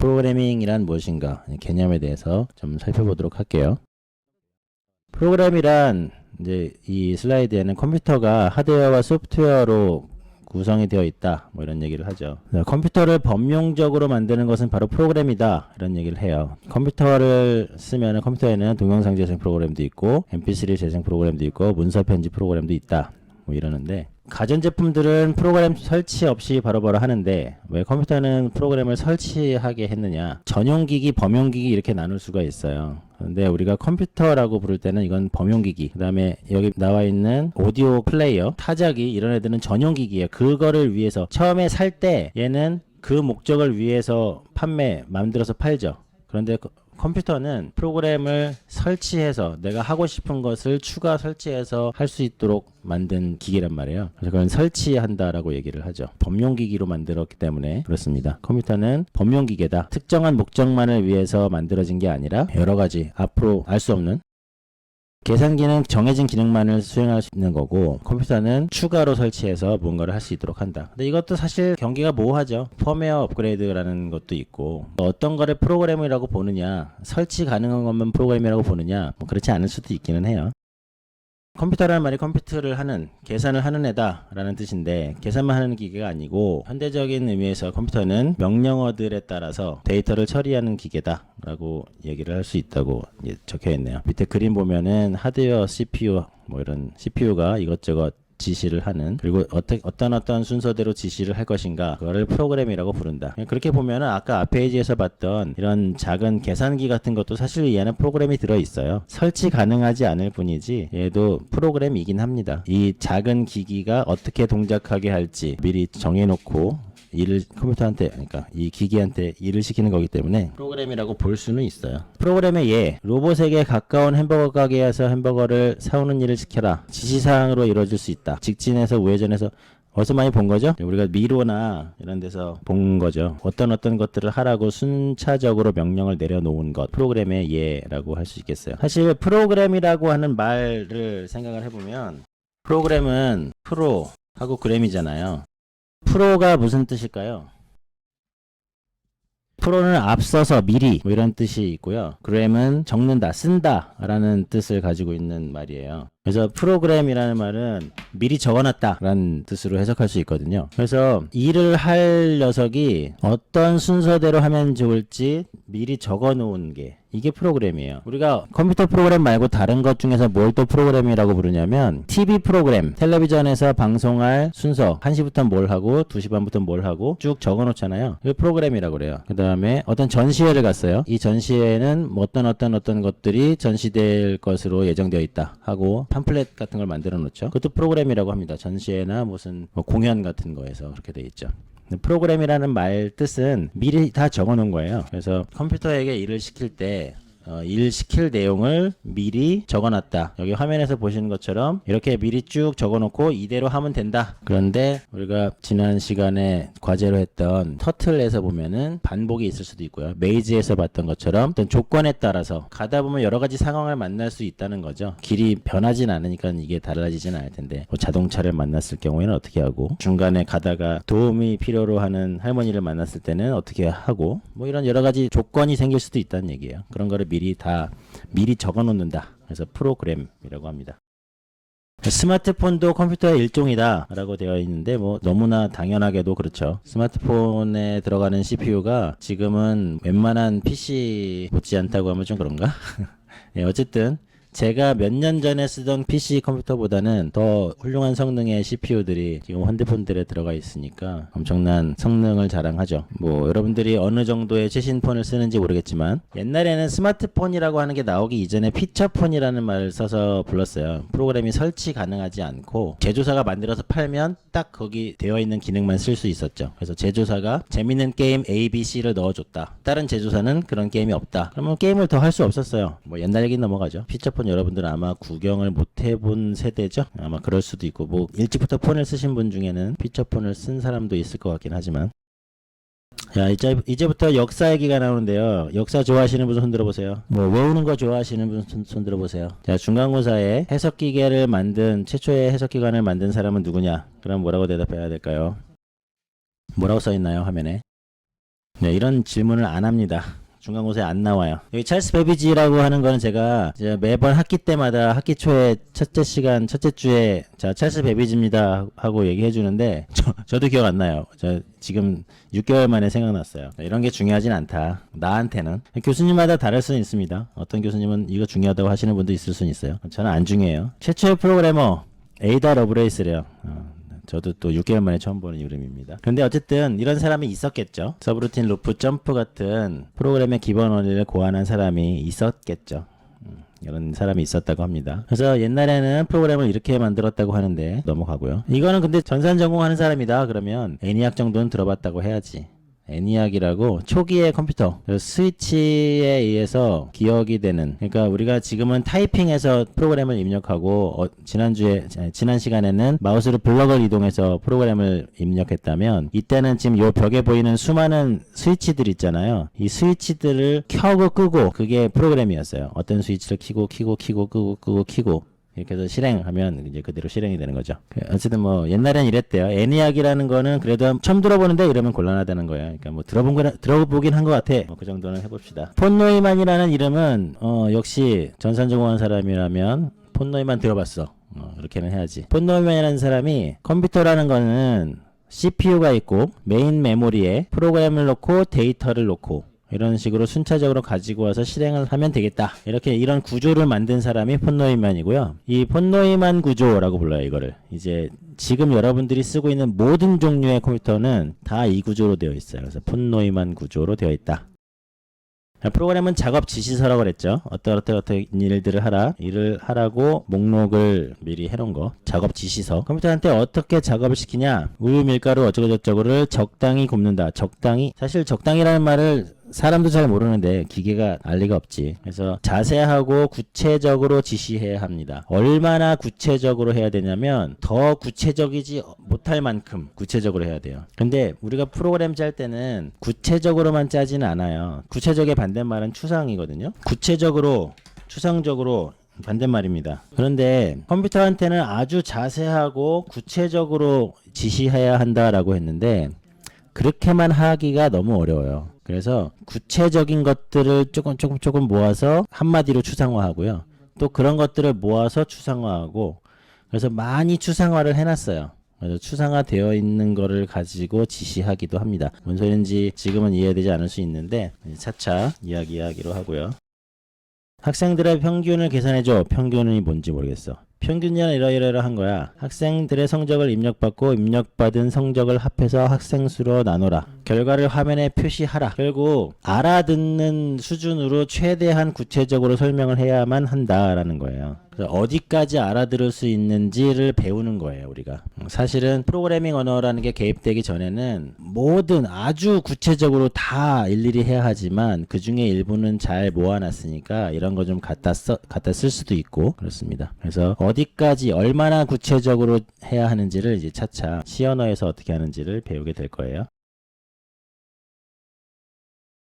프로그래밍이란 무엇인가 개념에 대해서 좀 살펴보도록 할게요. 프로그램이란 이제 이 슬라이드에는 컴퓨터가 하드웨어와 소프트웨어로 구성이 되어 있다 뭐 이런 얘기를 하죠. 컴퓨터를 범용적으로 만드는 것은 바로 프로그램이다 이런 얘기를 해요. 컴퓨터를 쓰면 컴퓨터에는 동영상 재생 프로그램도 있고 mp3 재생 프로그램도 있고 문서 편집 프로그램도 있다 뭐 이러는데, 가전제품들은 프로그램 설치 없이 바로바로 하는데 왜 컴퓨터는 프로그램을 설치하게 했느냐, 전용기기 범용기기 이렇게 나눌 수가 있어요. 근데 우리가 컴퓨터라고 부를 때는 이건 범용기기, 그 다음에 여기 나와 있는 오디오 플레이어, 타자기 이런 애들은 전용기기예요. 그거를 위해서 처음에 살 때 얘는 그 목적을 위해서 만들어서 팔죠. 그런데 컴퓨터는 프로그램을 설치해서 내가 하고 싶은 것을 추가 설치해서 할 수 있도록 만든 기기란 말이에요. 그래서 그건 설치한다라고 얘기를 하죠. 범용기기로 만들었기 때문에 그렇습니다. 컴퓨터는 범용기계다. 특정한 목적만을 위해서 만들어진 게 아니라 여러 가지 앞으로 알 수 없는 계산기는 정해진 기능만을 수행할 수 있는 거고, 컴퓨터는 추가로 설치해서 뭔가를 할 수 있도록 한다. 근데 이것도 사실 경계가 모호하죠. 펌웨어 업그레이드라는 것도 있고, 어떤 거를 프로그램이라고 보느냐, 설치 가능한 것만 프로그램이라고 보느냐, 뭐 그렇지 않을 수도 있기는 해요. 컴퓨터라는 말이 컴퓨터를 하는, 계산을 하는 애다 라는 뜻인데, 계산만 하는 기계가 아니고 현대적인 의미에서 컴퓨터는 명령어들에 따라서 데이터를 처리하는 기계다 라고 얘기를 할 수 있다고 적혀 있네요. 밑에 그림 보면은 하드웨어 CPU 뭐 이런 CPU가 이것저것 지시를 하는, 그리고 어떤 순서대로 지시를 할 것인가, 그거를 프로그램이라고 부른다. 그렇게 보면은 아까 앞 페이지에서 봤던 이런 작은 계산기 같은 것도 사실 얘는 프로그램이 들어있어요. 설치 가능하지 않을 뿐이지 얘도 프로그램이긴 합니다. 이 작은 기기가 어떻게 동작하게 할지 미리 정해놓고 일을 컴퓨터한테, 그러니까 이 기기한테 일을 시키는 거기 때문에 프로그램이라고 볼 수는 있어요. 프로그램의 예, 로봇에게 가까운 햄버거 가게에서 햄버거를 사오는 일을 시켜라. 지시사항으로 이루어질 수 있다. 직진에서 우회전해서, 어디서 많이 본 거죠? 우리가 미로나 이런 데서 본 거죠. 어떤 것들을 하라고 순차적으로 명령을 내려놓은 것, 프로그램의 예라고 할 수 있겠어요. 사실 프로그램이라고 하는 말을 생각을 해보면, 프로그램은 프로하고 그램이잖아요. 프로가 무슨 뜻일까요? 프로는 앞서서 미리 뭐 이런 뜻이 있고요. 그램은 적는다, 쓴다 라는 뜻을 가지고 있는 말이에요. 그래서 프로그램이라는 말은 미리 적어놨다 라는 뜻으로 해석할 수 있거든요. 그래서 일을 할 녀석이 어떤 순서대로 하면 좋을지 미리 적어놓은 게, 이게 프로그램이에요. 우리가 컴퓨터 프로그램 말고 다른 것 중에서 뭘 또 프로그램이라고 부르냐면, TV 프로그램, 텔레비전에서 방송할 순서, 1시부터 뭘 하고 2시 반부터 뭘 하고 쭉 적어놓잖아요. 이거 프로그램이라고 그래요. 그 다음에 어떤 전시회를 갔어요. 이 전시회에는 어떤 것들이 전시될 것으로 예정되어 있다 하고 팜플렛 같은 걸 만들어 놓죠. 그것도 프로그램이라고 합니다. 전시회나 무슨 공연 같은 거에서 그렇게 돼 있죠. 프로그램이라는 말 뜻은 미리 다 적어 놓은 거예요. 그래서 컴퓨터에게 일을 시킬 때 일 시킬 내용을 미리 적어놨다. 여기 화면에서 보시는 것처럼 이렇게 미리 쭉 적어놓고 이대로 하면 된다. 그런데 우리가 지난 시간에 과제로 했던 터틀에서 보면은 반복이 있을 수도 있고요. 메이즈에서 봤던 것처럼 어떤 조건에 따라서 가다 보면 여러 가지 상황을 만날 수 있다는 거죠. 길이 변하진 않으니까 이게 달라지진 않을 텐데, 뭐 자동차를 만났을 경우에는 어떻게 하고, 중간에 가다가 도움이 필요로 하는 할머니를 만났을 때는 어떻게 하고, 뭐 이런 여러 가지 조건이 생길 수도 있다는 얘기예요. 그런 거를 미리 적어 놓는다. 그래서 프로그램이라고 합니다. 스마트폰도 컴퓨터의 일종이다 라고 되어 있는데, 뭐 너무나 당연하게도 그렇죠. 스마트폰에 들어가는 CPU가 지금은 웬만한 PC 못지않다고 하면 좀 그런가? 네, 어쨌든 제가 몇 년 전에 쓰던 PC 컴퓨터보다는 더 훌륭한 성능의 CPU들이 지금 핸드폰들에 들어가 있으니까 엄청난 성능을 자랑하죠. 뭐 여러분들이 어느 정도의 최신폰을 쓰는지 모르겠지만, 옛날에는 스마트폰이라고 하는 게 나오기 이전에 피처폰이라는 말을 써서 불렀어요. 프로그램이 설치 가능하지 않고 제조사가 만들어서 팔면 딱 거기 되어 있는 기능만 쓸 수 있었죠. 그래서 제조사가 재밌는 게임 A, B, C를 넣어줬다. 다른 제조사는 그런 게임이 없다. 그러면 게임을 더 할 수 없었어요. 뭐 옛날 얘기 넘어가죠. 피처폰 여러분들은 아마 구경을 못 해본 세대죠. 아마 그럴 수도 있고, 뭐 일찍부터 폰을 쓰신 분 중에는 피처폰을 쓴 사람도 있을 것 같긴 하지만. 자, 이제부터 역사 얘기가 나오는데요. 역사 좋아하시는 분 손 들어보세요. 뭐 외우는 거 좋아하시는 분 손 들어보세요. 자, 중간고사에 해석기계를 만든, 최초의 해석기관을 만든 사람은 누구냐? 그럼 뭐라고 대답해야 될까요? 뭐라고 써있나요, 화면에? 네, 이런 질문을 안 합니다. 중간고사에 안 나와요. 여기 찰스 베비지라고 하는 거는 제가 이제 매번 학기 때마다 학기 초에 첫째 시간, 첫째 주에 자, 찰스 베비지입니다 하고 얘기해 주는데 저도 기억 안 나요. 저 지금 6개월 만에 생각났어요. 이런 게 중요하진 않다. 나한테는. 교수님마다 다를 수는 있습니다. 어떤 교수님은 이거 중요하다고 하시는 분도 있을 수는 있어요. 저는 안 중요해요. 최초의 프로그래머 에이다 러브레이스래요. 저도 또 6개월 만에 처음 보는 이름입니다. 근데 어쨌든 이런 사람이 있었겠죠. 서브루틴, 루프, 점프 같은 프로그램의 기본 원리를 고안한 사람이 있었겠죠. 이런 사람이 있었다고 합니다. 그래서 옛날에는 프로그램을 이렇게 만들었다고 하는데 넘어가고요. 이거는 근데 전산 전공하는 사람이다 그러면 애니악 정도는 들어봤다고 해야지. 애니악이라고 초기의 컴퓨터 스위치에 의해서 기억이 되는, 그러니까 우리가 지금은 타이핑해서 프로그램을 입력하고 지난 시간에는 마우스로 블럭을 이동해서 프로그램을 입력했다면, 이때는 지금 요 벽에 보이는 수많은 스위치들 있잖아요. 이 스위치들을 켜고 끄고 그게 프로그램이었어요. 어떤 스위치를 켜고 끄고 이렇게 해서 실행하면 이제 그대로 실행이 되는 거죠. 어쨌든 뭐 옛날엔 이랬대요. 애니악이라는 거는 그래도 처음 들어보는데 이러면 곤란하다는 거예요. 그러니까 뭐 들어보긴 한 것 같아. 그 정도는 해봅시다. 폰 노이만이라는 이름은 역시 전산 전공한 사람이라면 폰 노이만 들어봤어. 이렇게는 해야지. 폰 노이만이라는 사람이 컴퓨터라는 거는 CPU가 있고 메인 메모리에 프로그램을 넣고 데이터를 넣고 이런 식으로 순차적으로 가지고 와서 실행을 하면 되겠다. 이런 구조를 만든 사람이 폰 노이만이고요. 이 폰 노이만 구조라고 불러요, 이거를. 이제 지금 여러분들이 쓰고 있는 모든 종류의 컴퓨터는 다 이 구조로 되어 있어요. 그래서 폰 노이만 구조로 되어 있다. 프로그램은 작업 지시서라고 그랬죠. 어떤 일을 하라고 목록을 미리 해놓은 거. 작업 지시서. 컴퓨터한테 어떻게 작업을 시키냐. 우유, 밀가루 어쩌고저쩌고를 적당히 굽는다. 사실 적당이라는 말을 사람도 잘 모르는데 기계가 알 리가 없지. 그래서 자세하고 구체적으로 지시해야 합니다. 얼마나 구체적으로 해야 되냐면 더 구체적이지 못할 만큼 구체적으로 해야 돼요. 근데 우리가 프로그램 짤 때는 구체적으로만 짜지는 않아요. 구체적의 반대말은 추상이거든요. 추상적으로 반대말입니다. 그런데 컴퓨터한테는 아주 자세하고 구체적으로 지시해야 한다라고 했는데 그렇게만 하기가 너무 어려워요. 그래서 구체적인 것들을 조금 모아서 한마디로 추상화하고요. 또 그런 것들을 모아서 추상화하고, 그래서 많이 추상화를 해놨어요. 그래서 추상화되어 있는 거를 가지고 지시하기도 합니다. 뭔 소리인지 지금은 이해되지 않을 수 있는데 차차 이야기하기로 하고요. 학생들의 평균을 계산해줘. 평균이 뭔지 모르겠어. 평균이란 이러한 거야. 학생들의 성적을 입력받고 입력받은 성적을 합해서 학생 수로 나눠라. 결과를 화면에 표시하라. 결국 알아듣는 수준으로 최대한 구체적으로 설명을 해야만 한다라는 거예요. 그래서 어디까지 알아들을 수 있는지를 배우는 거예요, 우리가. 사실은 프로그래밍 언어라는 게 개입되기 전에는 뭐든 아주 구체적으로 다 일일이 해야 하지만 그 중에 일부는 잘 모아놨으니까 이런 거 좀 갖다 쓸 수도 있고 그렇습니다. 그래서 어디까지 얼마나 구체적으로 해야 하는지를 이제 차차 C 언어에서 어떻게 하는지를 배우게 될 거예요.